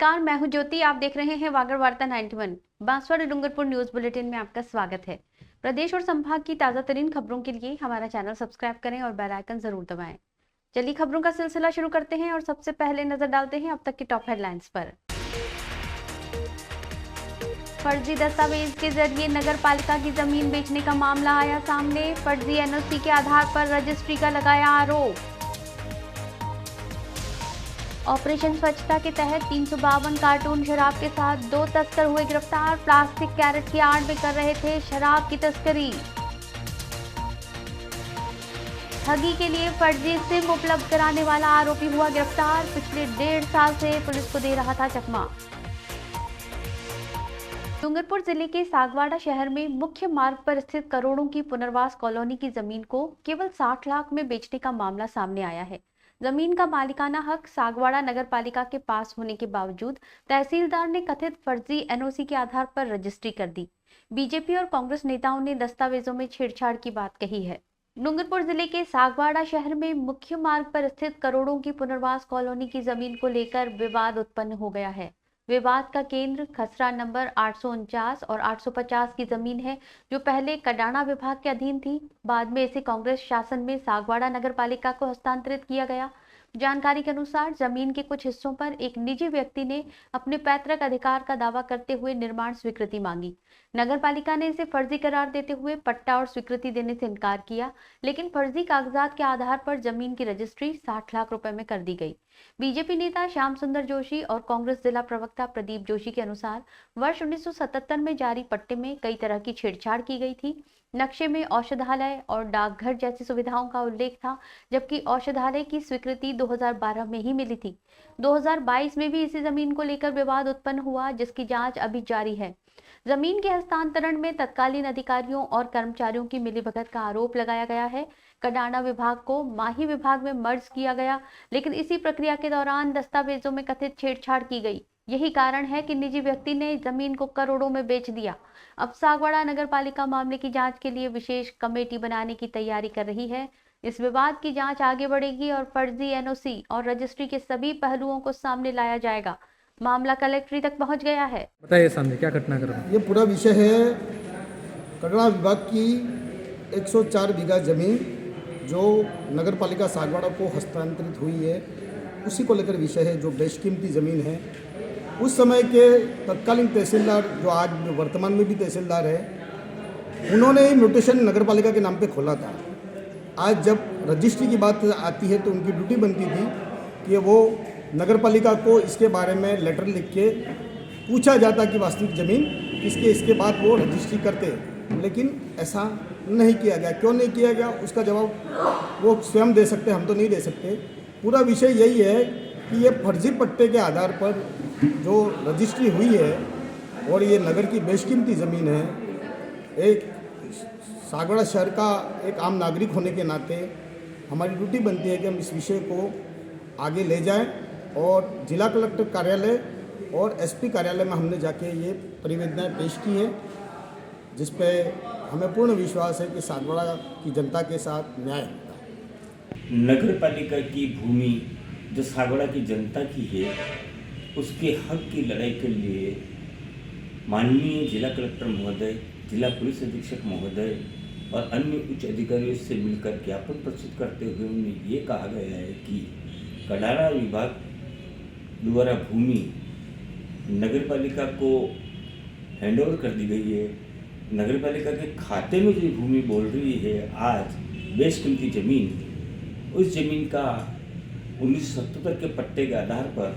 नमस्कार, मैं हूं ज्योति। आप देख रहे हैं वागर वार्ता 91। बांसवाड़ा डूंगरपुर न्यूज बुलेटिन में आपका स्वागत है। प्रदेश और संभाग की ताजा तरीन खबरों के लिए हमारा चैनल सब्सक्राइब करें और बेल आइकन जरूर दबाएं। चलिए खबरों का सिलसिला शुरू करते हैं और सबसे पहले नजर डालते हैं अब तक की टॉप हेडलाइंस पर। फर्जी दस्तावेज के जरिए नगर पालिका की जमीन बेचने का मामला आया सामने। फर्जी एनओसी के आधार पर रजिस्ट्री का लगाया आरोप। ऑपरेशन स्वच्छता के तहत 352 कार्टून शराब के साथ 2 तस्कर हुए गिरफ्तार। प्लास्टिक कैरेट की आड़ में कर रहे थे शराब की तस्करी। ठगी के लिए फर्जी सिम उपलब्ध कराने वाला आरोपी हुआ गिरफ्तार। पिछले 1.5 साल से पुलिस को दे रहा था चकमा। डूंगरपुर जिले के सागवाड़ा शहर में मुख्य मार्ग पर स्थित करोड़ों की पुनर्वास कॉलोनी की जमीन को केवल 60 लाख में बेचने का मामला सामने आया है। जमीन का मालिकाना हक सागवाड़ा नगर पालिका के पास होने के बावजूद तहसीलदार ने कथित फर्जी एनओसी के आधार पर रजिस्ट्री कर दी। बीजेपी और कांग्रेस नेताओं ने दस्तावेजों में छेड़छाड़ की बात कही है। डूंगरपुर जिले के सागवाड़ा शहर में मुख्य मार्ग पर स्थित करोड़ों की पुनर्वास कॉलोनी की जमीन को लेकर विवाद उत्पन्न हो गया है। विवाद का केंद्र खसरा नंबर 849 और 850 की जमीन है, जो पहले कडाणा विभाग के अधीन थी। बाद में इसे कांग्रेस शासन में सागवाड़ा नगर पालिका को हस्तांतरित किया गया। जानकारी के अनुसार जमीन के कुछ हिस्सों पर एक निजी व्यक्ति ने अपने पैतृक अधिकार का दावा करते हुए निर्माण स्वीकृति मांगी। नगर पालिका ने इसे फर्जी करार देते हुए पट्टा और स्वीकृति देने से इनकार किया, लेकिन फर्जी कागजात के आधार पर जमीन की रजिस्ट्री 60 लाख रुपए में कर दी गई। बीजेपी नेता श्याम सुंदर जोशी और कांग्रेस जिला प्रवक्ता प्रदीप जोशी के अनुसार वर्ष 1977 में जारी पट्टे में कई तरह की छेड़छाड़ की गई थी। नक्शे में औषधालय और डाकघर जैसी सुविधाओं का उल्लेख था, जबकि औषधालय की स्वीकृति 2012 में ही मिली थी। 2022 में भी इसी जमीन को लेकर विवाद उत्पन्न हुआ, जिसकी जांच अभी जारी है। जमीन के हस्तांतरण में तत्कालीन अधिकारियों और कर्मचारियों की मिलीभगत का आरोप लगाया गया है। कडाणा विभाग को माही विभाग में मर्ज किया गया, लेकिन इसी प्रक्रिया के दौरान दस्तावेजों में कथित छेड़छाड़ की गई। यही कारण है कि निजी व्यक्ति ने जमीन को करोड़ों में बेच दिया। अब सागवाड़ा नगर पालिका मामले की जांच के लिए विशेष कमेटी बनाने की तैयारी कर रही है। इस विवाद की जांच आगे बढ़ेगी और फर्जी एनओसी और रजिस्ट्री के सभी पहलुओं को सामने लाया जाएगा। मामला कलेक्ट्री तक पहुंच गया है। बताइए सामने क्या घटनाक्रम। ये पूरा विषय है कडाणा विभाग की 104 बीघा जमीन जो नगर पालिका सागवाड़ा को हस्तांतरित हुई है, उसी को लेकर विषय है। जो बेशकीमती ज़मीन है, उस समय के तत्कालीन तहसीलदार, जो आज वर्तमान में भी तहसीलदार है, उन्होंने ही म्यूटेशन नगर पालिका के नाम पे खोला था। आज जब रजिस्ट्री की बात आती है तो उनकी ड्यूटी बनती थी कि वो नगर पालिका को इसके बारे में लेटर लिख के पूछा जाता कि वास्तविक ज़मीन किसके, इसके बाद वो रजिस्ट्री करते, लेकिन ऐसा नहीं किया गया। क्यों नहीं किया गया, उसका जवाब वो स्वयं दे सकते, हम तो नहीं दे सकते। पूरा विषय यही है कि ये फर्जी पट्टे के आधार पर जो रजिस्ट्री हुई है और ये नगर की बेशकीमती ज़मीन है, एक सागवाड़ा शहर का एक आम नागरिक होने के नाते हमारी ड्यूटी बनती है कि हम इस विषय को आगे ले जाएं और जिला कलेक्टर कार्यालय और एसपी कार्यालय में हमने जाके ये परिवेदनाएं पेश की है, जिस पे हमें पूर्ण विश्वास है कि सागवाड़ा की जनता के साथ न्याय होगा। नगर पालिका की भूमि जो सागवाड़ा की जनता की है, उसके हक की लड़ाई के लिए माननीय जिला कलेक्टर महोदय, जिला पुलिस अधीक्षक महोदय और अन्य उच्च अधिकारियों से मिलकर ज्ञापन प्रस्तुत करते हुए उन्हें ये कहा गया है कि कडाणा विभाग द्वारा भूमि नगर पालिका को हैंडओवर कर दी गई है। नगर पालिका के खाते में जो भूमि बोल रही है आज बेशकीमती ज़मीन, उस ज़मीन का 1977 के पट्टे के आधार पर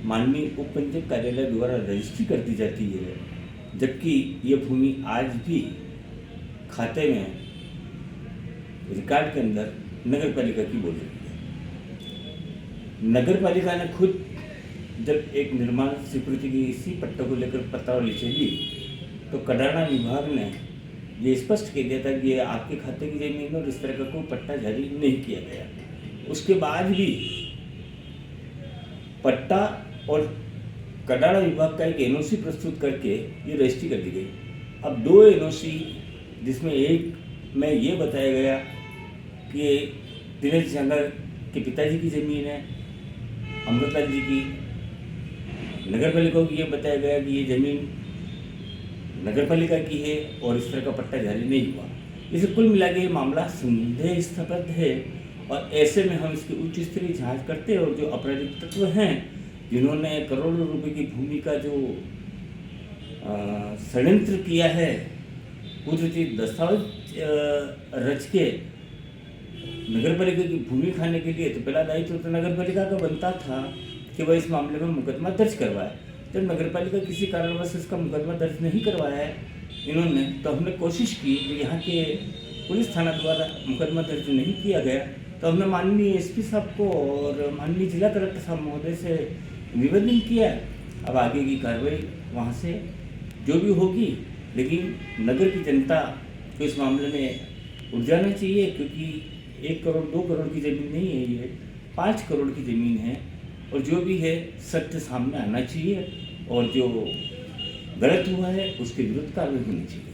माननीय उप पंचायत कार्यालय द्वारा रजिस्ट्री कर दी जाती है, जबकि ये भूमि आज भी खाते में रिकॉर्ड के अंदर नगर पालिका की बोल रही है। नगर पालिका ने खुद जब एक निर्माण स्वीकृति की इसी पट्टे को लेकर पत्रावली चली तो कडाणा विभाग ने ये स्पष्ट कह दिया था कि ये आपके खाते की जमीन और इस तरह का कोई पट्टा जारी नहीं किया गया। उसके बाद भी पट्टा और कडाणा विभाग का एक एनओसी प्रस्तुत करके ये रजिस्ट्री कर दी गई। अब 2 एनओसी, जिसमें एक में ये बताया गया कि दिनेश जंगर के पिताजी की ज़मीन है, अमृता जी की नगर पालिका को ये बताया गया कि ये ज़मीन नगर पालिका की है और इस तरह का पट्टा जारी नहीं हुआ। इसे कुल मिला के ये मामला संदेहास्पद है और ऐसे में हम इसकी उच्च स्तरीय जांच करते हैं और जो आपराधिक तत्व हैं जिन्होंने करोड़ों रुपए की भूमि का जो षड्यंत्र किया है, पूरी चीज दस्तावेज रच के नगर पालिका की भूमि खाने के लिए, तो पहला दायित्व तो नगर पालिका का बनता था कि वह इस मामले में मुकदमा दर्ज करवाए। जब नगर पालिका किसी कारणवश इसका मुकदमा दर्ज नहीं करवाया है इन्होंने, तो हमने कोशिश की कि यहाँ के पुलिस थाना द्वारा मुकदमा दर्ज नहीं किया गया, तो हमने माननीय एसपी साहब को और माननीय जिला कलेक्टर साहब महोदय से निवेदन किया। अब आगे की कार्रवाई वहाँ से जो भी होगी, लेकिन नगर की जनता को इस मामले में उठ जाना चाहिए, क्योंकि 1 करोड़ 2 करोड़ की ज़मीन नहीं है, ये 5 करोड़ की ज़मीन है और जो भी है सत्य सामने आना चाहिए और जो गलत हुआ है उसके विरुद्ध कार्रवाई होनी चाहिए।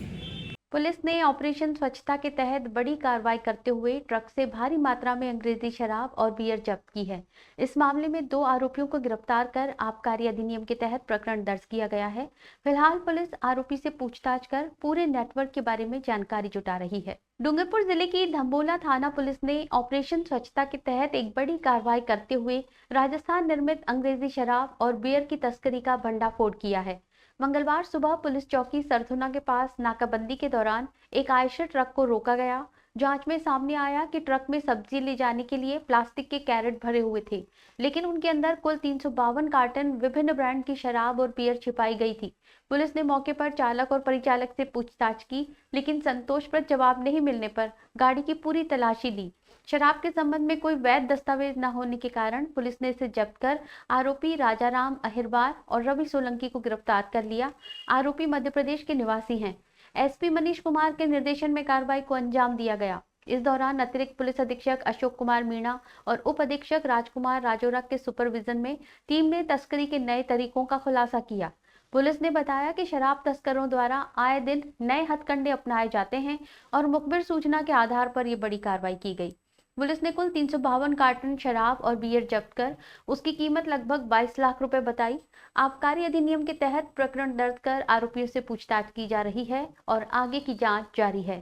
पुलिस ने ऑपरेशन स्वच्छता के तहत बड़ी कार्रवाई करते हुए ट्रक से भारी मात्रा में अंग्रेजी शराब और बियर जब्त की है। इस मामले में 2 आरोपियों को गिरफ्तार कर आबकारी अधिनियम के तहत प्रकरण दर्ज किया गया है। फिलहाल पुलिस आरोपी से पूछताछ कर पूरे नेटवर्क के बारे में जानकारी जुटा रही है। डूंगरपुर जिले की धम्बोला थाना पुलिस ने ऑपरेशन स्वच्छता के तहत एक बड़ी कार्रवाई करते हुए राजस्थान निर्मित अंग्रेजी शराब और बियर की तस्करी का भंडाफोड़ किया है। मंगलवार सुबह पुलिस चौकी सरथुना के पास नाकाबंदी के दौरान एक आयशर ट्रक को रोका गया। जांच में सामने आया कि ट्रक में सब्जी ले जाने के लिए प्लास्टिक के कैरेट भरे हुए थे, लेकिन उनके अंदर कुल 352 कार्टन विभिन्न ब्रांड की शराब और बियर छिपाई गई थी। पुलिस ने मौके पर चालक और परिचालक से पूछताछ की, लेकिन संतोषप्रद जवाब नहीं मिलने पर गाड़ी की पूरी तलाशी ली। शराब के संबंध में कोई वैध दस्तावेज न होने के कारण पुलिस ने इसे जब्त कर आरोपी राजाराम अहिरवार और रवि सोलंकी को गिरफ्तार कर लिया। आरोपी मध्य प्रदेश के निवासी हैं। एसपी मनीष कुमार के निर्देशन में कार्रवाई को अंजाम दिया गया। इस दौरान अतिरिक्त पुलिस अधीक्षक अशोक कुमार मीणा और उप अधीक्षक राजकुमार राजोरा के सुपरविजन में टीम ने तस्करी के नए तरीकों का खुलासा किया। पुलिस ने बताया कि शराब तस्करों द्वारा आए दिन नए हथकंडे अपनाए जाते हैं और मुखबिर सूचना के आधार पर यह बड़ी कार्रवाई की गई। पुलिस ने कुल 352 कार्टन शराब और बियर जब्त कर उसकी कीमत लगभग 22 लाख रुपए बताई। आबकारी अधिनियम के तहत प्रकरण दर्ज कर आरोपियों से पूछताछ की जा रही है और आगे की जांच जारी है।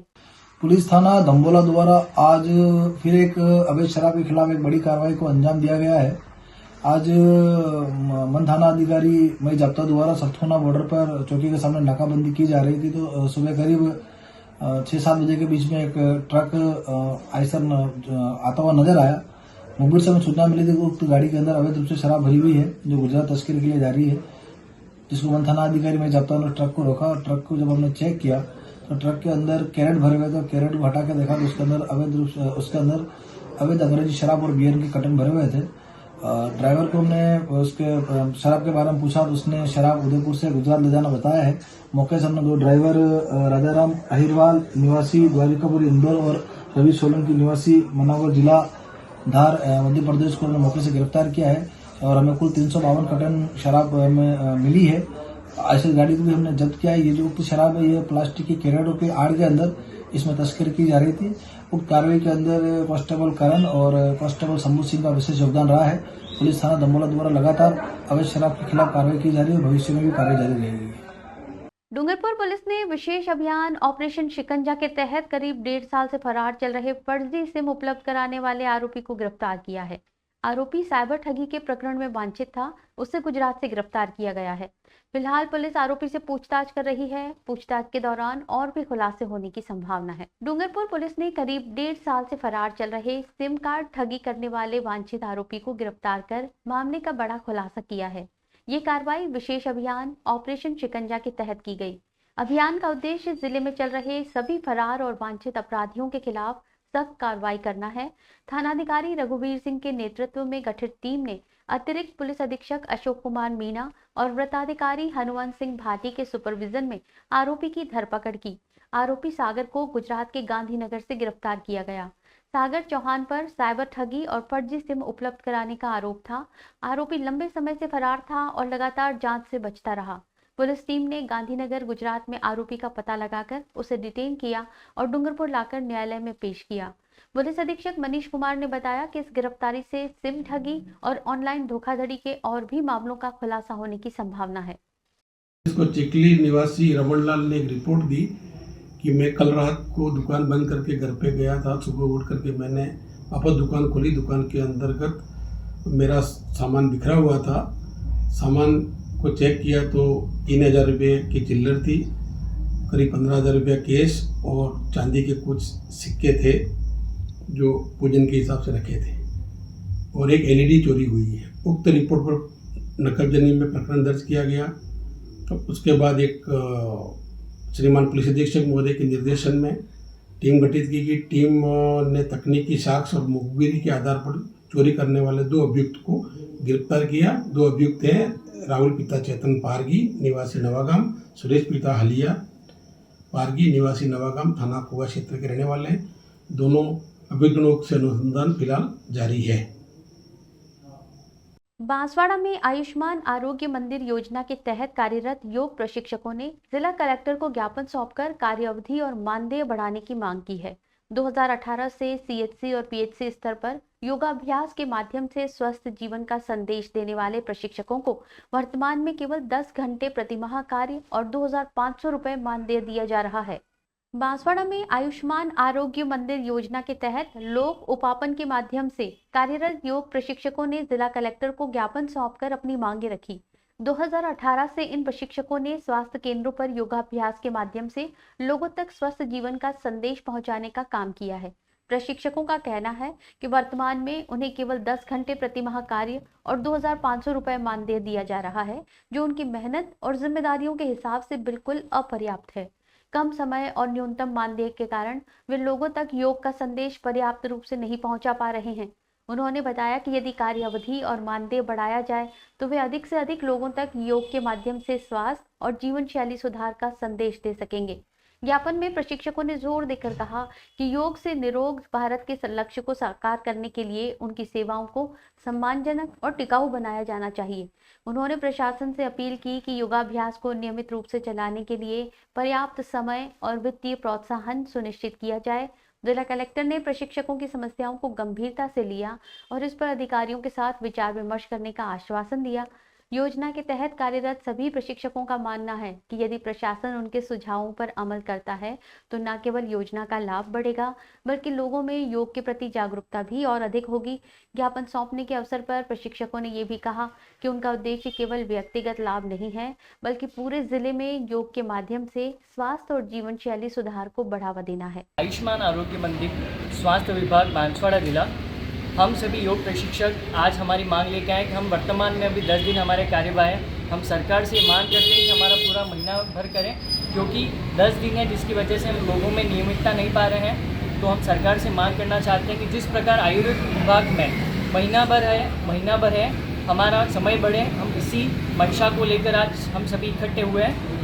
पुलिस थाना धम्बोला द्वारा आज फिर एक अवैध शराब के खिलाफ एक बड़ी कार्रवाई को अंजाम दिया गया है। आज मन थाना अधिकारी मई जाब्ता द्वारा सरथुना बॉर्डर पर चौकी के सामने नाकाबंदी की जा रही थी, तो सुबह करीब 6-7 बजे के बीच में एक ट्रक आयसर आता हुआ नजर आया। मुखबिर से हमें सूचना मिली थी कि उक्त गाड़ी के अंदर अवैध रूप से शराब भरी हुई है जो गुजरात तस्करी के लिए जा रही है, जिसको वन थाना अधिकारी मई जाब्ता ने ट्रक को रोका। ट्रक को जब हमने चेक किया तो ट्रक के अंदर कैरेट भरे हुए थे। कैरेट को हटा के देखा तो उसके अंदर अवैध अंग्रेजी शराब और बियर के कार्टन भरे हुए थे। ड्राइवर को हमने उसके शराब के बारे में पूछा तो उसने शराब उदयपुर से गुजरात ले जाना बताया है। मौके से हमने 2 ड्राइवर राजाराम अहिरवाल निवासी द्वारिकापुर इंदौर और रवि सोलंकी निवासी मनावर जिला धार मध्य प्रदेश को हमने मौके से गिरफ्तार किया है और हमें कुल 352 कार्टन शराब में मिली है। ऐसी गाड़ी को भी हमने जब्त किया है। ये जो उक्त शराब है ये प्लास्टिक की कैरेटों के आड़ के अंदर इसमें तस्करी की जा रही थी। उक्त कार्रवाई के अंदर कांस्टेबल करण और कांस्टेबल शंभू सिंह का विशेष योगदान रहा है। पुलिस थाना धम्बोला द्वारा लगातार अवैध शराब के खिलाफ कार्रवाई की जा रही है। भविष्य में भी कार्रवाई जारी रहेगी। डूंगरपुर पुलिस ने विशेष अभियान ऑपरेशन शिकंजा के तहत करीब 1.5 साल से फरार चल रहे फर्जी सिम उपलब्ध कराने वाले आरोपी को गिरफ्तार किया है। आरोपी साइबर ठगी के प्रकरण में वांछित था, उसे गुजरात से गिरफ्तार किया गया है। फिलहाल पुलिस आरोपी से पूछताछ कर रही है। पूछताछ के दौरान और भी खुलासे होने की संभावना है। डूंगरपुर पुलिस ने करीब 1.5 साल से फरार चल रहे सिम कार्ड ठगी करने वाले वांछित आरोपी को गिरफ्तार कर मामले का बड़ा खुलासा किया है। ये कार्रवाई विशेष अभियान ऑपरेशन शिकंजा के तहत की गई। अभियान का उद्देश्य जिले में चल रहे सभी फरार और वांछित अपराधियों के खिलाफ सख्त कार्रवाई करना है। थानाधिकारी रघुवीर सिंह के नेतृत्व में गठित टीम ने अतिरिक्त पुलिस अधीक्षक अशोक कुमार मीणा और वृत्ताधिकारी हनुवंत सिंह भाटी के सुपरविजन में आरोपी की धरपकड़ की। आरोपी सागर को गुजरात के गांधीनगर से गिरफ्तार किया गया। सागर चौहान पर साइबर ठगी और फर्जी सिम उपलब्ध कराने का आरोप था। आरोपी लंबे समय से फरार था और लगातार जांच से बचता रहा। पुलिस टीम ने गांधीनगर गुजरात में आरोपी का पता लगाकर उसे डिटेन किया और डूंगरपुर लाकर न्यायालय में पेश किया। पुलिस अधीक्षक मनीष कुमार ने बताया कि इस गिरफ्तारी से सिम ठगी और ऑनलाइन धोखाधड़ी के और भी मामलों का खुलासा होने की संभावना है। इसको चिकली निवासी रमनलाल ने एक रिपोर्ट दी कि मैं कल रात को दुकान बंद करके घर पे गया था। सुबह उठ करके मैंने वापस दुकान खोली। दुकान के अंतर्गत मेरा सामान बिखरा हुआ था। सामान को चेक किया तो 3,000 रुपये की चिल्लर थी, करीब 15,000 रुपया कैश और चांदी के कुछ सिक्के थे जो पूजन के हिसाब से रखे थे, और एक एलईडी चोरी हुई है। उक्त रिपोर्ट पर नकलजनी में प्रकरण दर्ज किया गया। तो उसके बाद एक श्रीमान पुलिस अधीक्षक महोदय के निर्देशन में टीम गठित की गई। टीम ने तकनीकी साक्ष्य और मुखबिरी के आधार पर चोरी करने वाले 2 अभियुक्त को गिरफ्तार किया। 2 अभियुक्त हैं राहुल पिता चेतन पारगी निवासी नवागाम, सुरेश पिता हलिया पारगी निवासी नवागाम, थाना कुआ क्षेत्र के रहने वाले हैं। दोनों अभियुक्तों से अनुसंधान फिलहाल जारी है। बांसवाड़ा में आयुष्मान आरोग्य मंदिर योजना के तहत कार्यरत योग प्रशिक्षकों ने जिला कलेक्टर को ज्ञापन सौंपकर कार्य अवधि और मानदेय बढ़ाने की मांग की है। 2018 से सीएचसी और पीएचसी स्तर पर योगाभ्यास के माध्यम से स्वस्थ जीवन का संदेश देने वाले प्रशिक्षकों को वर्तमान में केवल 10 घंटे प्रतिमाह कार्य और 2,500 रुपये मानदेय दिया जा रहा है। बांसवाड़ा में आयुष्मान आरोग्य मंदिर योजना के तहत लोक उपापन के माध्यम से कार्यरत योग प्रशिक्षकों ने जिला कलेक्टर को ज्ञापन सौंपकर अपनी मांगें रखी। 2018 से इन प्रशिक्षकों ने स्वास्थ्य केंद्रों पर योगाभ्यास के माध्यम से लोगों तक स्वस्थ जीवन का संदेश पहुंचाने का काम किया है। प्रशिक्षकों का कहना है कि वर्तमान में उन्हें केवल 10 घंटे प्रतिमाह कार्य और 2,500 रुपये मानदेय दिया जा रहा है, जो उनकी मेहनत और जिम्मेदारियों के हिसाब से बिल्कुल अपर्याप्त है। कम समय और न्यूनतम मानदेय के कारण वे लोगों तक योग का संदेश पर्याप्त रूप से नहीं पहुंचा पा रहे हैं। उन्होंने बताया कि यदि कार्य अवधि और मानदेय बढ़ाया जाए तो वे अधिक से अधिक लोगों तक योग के माध्यम से स्वास्थ्य और जीवन शैली सुधार का संदेश दे सकेंगे। ज्ञापन में प्रशिक्षकों ने जोर देकर कहा कि योग से निरोग भारत के लक्ष्य को साकार करने के लिए उनकी सेवाओं को सम्मानजनक और टिकाऊ बनाया जाना चाहिए। उन्होंने प्रशासन से अपील की कि योगाभ्यास को नियमित रूप से चलाने के लिए पर्याप्त समय और वित्तीय प्रोत्साहन सुनिश्चित किया जाए। जिला कलेक्टर ने प्रशिक्षकों की समस्याओं को गंभीरता से लिया और इस पर अधिकारियों के साथ विचार विमर्श करने का आश्वासन दिया। योजना के तहत कार्यरत सभी प्रशिक्षकों का मानना है कि यदि प्रशासन उनके सुझावों पर अमल करता है तो न केवल योजना का लाभ बढ़ेगा बल्कि लोगों में योग के प्रति जागरूकता भी और अधिक होगी। ज्ञापन सौंपने के अवसर पर प्रशिक्षकों ने ये भी कहा कि उनका उद्देश्य केवल व्यक्तिगत लाभ नहीं है बल्कि पूरे जिले में योग के माध्यम से स्वास्थ्य और जीवन शैली सुधार को बढ़ावा देना है। आयुष्मान आरोग्य मंदिर स्वास्थ्य विभाग बांसवाड़ा जिला, हम सभी योग प्रशिक्षक आज हमारी मांग लेके आए कि हम वर्तमान में अभी 10 दिन हमारे कार्यवाही है। हम सरकार से मांग करते हैं कि हमारा पूरा महीना भर करें, क्योंकि 10 दिन है जिसकी वजह से हम लोगों में नियमितता नहीं पा रहे हैं। तो हम सरकार से मांग करना चाहते हैं कि जिस प्रकार आयुर्वेद विभाग में महीना भर है हमारा समय बढ़े। हम इसी मंशा को लेकर आज हम सभी इकट्ठे हुए हैं।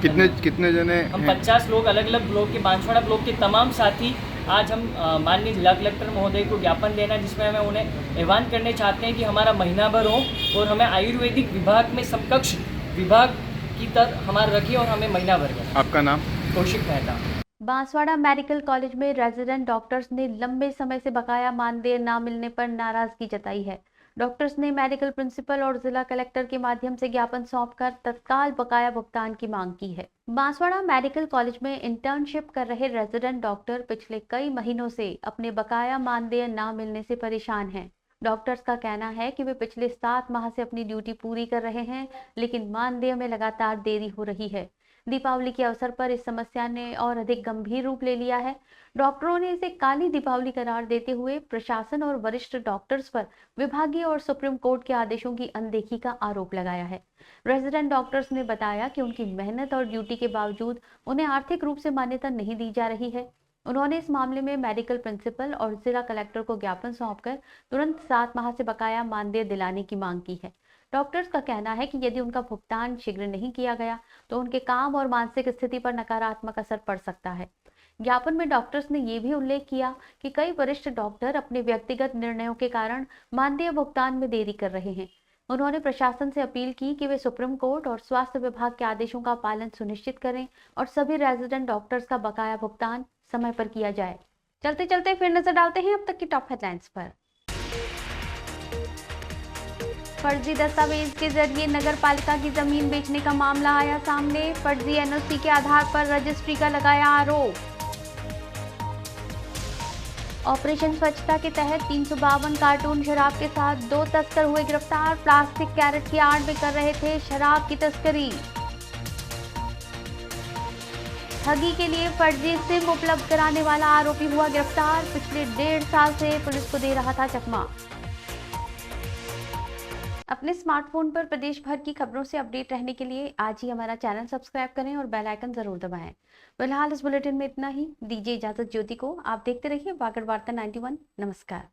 कितने जने हम 50 लोग अलग अलग ब्लॉक के, बांसवाड़ा ब्लॉक के तमाम साथी आज हम माननीय जिला कलेक्टर महोदय को ज्ञापन देना, जिसमें हमें उन्हें आह्वान करने चाहते हैं कि हमारा महीना भर हो और हमें आयुर्वेदिक विभाग में समकक्ष विभाग की तरह हमारा रखिए और हमें महीना भर करें। आपका नाम? कौशिक मेहता। बांसवाड़ा मेडिकल कॉलेज में रेजिडेंट डॉक्टर्स ने लंबे समय से बकाया मानदेय न मिलने पर नाराजगी जताई है। डॉक्टर्स ने मेडिकल प्रिंसिपल और जिला कलेक्टर के माध्यम से ज्ञापन सौंपकर तत्काल बकाया भुगतान की मांग की है। बांसवाड़ा मेडिकल कॉलेज में इंटर्नशिप कर रहे रेजिडेंट डॉक्टर पिछले कई महीनों से अपने बकाया मानदेय न मिलने से परेशान हैं। डॉक्टर्स का कहना है कि वे पिछले 7 माह से अपनी ड्यूटी पूरी कर रहे हैं, लेकिन मानदेय में लगातार देरी हो रही है। दीपावली के अवसर पर इस समस्या ने और अधिक गंभीर रूप ले लिया है। डॉक्टरों ने इसे काली दीपावली करार देते हुए प्रशासन और वरिष्ठ डॉक्टर्स पर विभागीय और सुप्रीम कोर्ट के आदेशों की अनदेखी का आरोप लगाया है। रेजिडेंट डॉक्टर्स ने बताया कि उनकी मेहनत और ड्यूटी के बावजूद उन्हें आर्थिक रूप से मान्यता नहीं दी जा रही है। उन्होंने इस मामले में मेडिकल प्रिंसिपल और जिला कलेक्टर को ज्ञापन सौंपकर तुरंत 7 माह से बकाया मानदेय दिलाने की मांग की है। डॉक्टर्स का कहना है कि यदि उनका भुगतान शीघ्र नहीं किया गया तो उनके काम और मानसिक स्थिति पर नकारात्मक असर पड़ सकता है। ज्ञापन में डॉक्टर्स ने यह भी उल्लेख किया कि कई वरिष्ठ डॉक्टर अपने व्यक्तिगत निर्णयों के कारण मानदेय भुगतान में देरी कर रहे हैं। उन्होंने प्रशासन से अपील की कि वे सुप्रीम कोर्ट और स्वास्थ्य विभाग के आदेशों का पालन सुनिश्चित करें और सभी रेजिडेंट डॉक्टर्स का बकाया भुगतान समय पर किया जाए। चलते चलते फिर नजर डालते हैं अब तक की टॉप हेडलाइंस पर। फर्जी दस्तावेज के जरिए नगर पालिका की जमीन बेचने का मामला आया सामने। फर्जी एनओसी के आधार पर रजिस्ट्री का लगाया आरोप। ऑपरेशन स्वच्छता के तहत 352 कार्टून शराब के साथ 2 तस्कर हुए गिरफ्तार। प्लास्टिक कैरेट की आड़ में कर रहे थे शराब की तस्करी। ठगी के लिए फर्जी सिम उपलब्ध कराने वाला आरोपी हुआ गिरफ्तार। पिछले 1.5 साल से पुलिस को दे रहा था चकमा। अपने स्मार्टफोन पर प्रदेश भर की खबरों से अपडेट रहने के लिए आज ही हमारा चैनल सब्सक्राइब करें और बेल आइकन जरूर दबाएं। फिलहाल इस बुलेटिन में इतना ही। दीजिए इजाजत ज्योति को। आप देखते रहिए वागड़ वार्ता 91। नमस्कार।